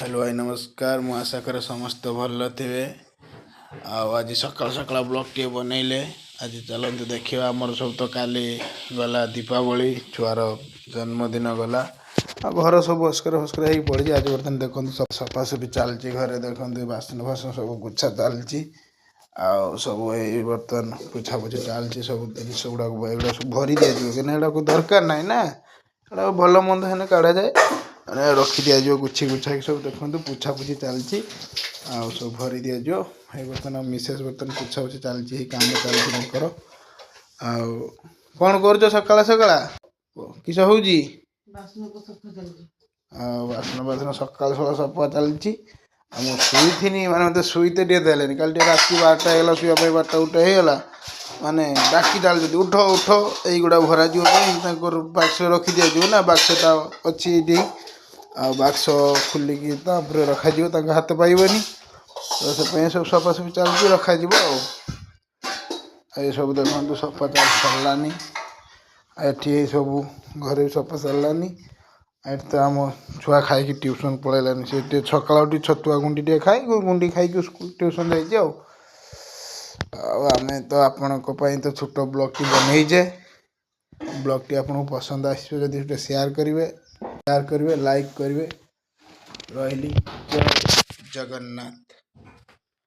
Hello भाई नमस्कार। मु आशा करे समस्त भल थे। आज सकाल सकाल ब्लॉग टे बनइले। आज चलते देखा आमर सब तो काली गला दीपावली छुआर जन्मदिन गला। घर सब अस्कर फस्कर हो पड़ी। आज बर्तमान देखते सब सफासफी चलती घरे देखते बासन फासन सब गुच्छा चलती सब बर्तमान पोछापोछी चलती सब जिन गुड़ा सब भरी दिया कहीं दरकार ना ना भल मंद है काढ़ा जाए रखी दिज्व गुछी गुछा सब देखो पोछापोछी चलती सब भरी दिज्व। बर्तमान मिसेस बर्तमान पोछापोछी चलती कम चलती कौन कर सकाल सकाल किस हो बासन बासन सकाल सकाल सफा चलती। शुई माने मत शुईते देले कल रात 12टा होगा शुआ 12टा 1टा होगा माने डाकी चलते उठ उठ युड़ा भर बाक्स रखी दिज्व ना बाक्सटा अच्छी बाक्स खोलिकी रखा हाथ पाइबनी तो से सब सफासफी चलती रखा सब देखो सफा चल सरलानी ये सब घर सफा सरलानी। तो आम छुआ खाई ट्यूशन पलैलानी से सका छतुआ गुंडी टे खाई गुंडी खाई स्कूल ट्यूशन जाइए। आम तो आपण तो छोट ब्लॉग टी बनईजे। ब्लॉग टी आपको पसंद आसो जब शेयर करेंगे लाइक करेंगे। रही जय जगन्नाथ।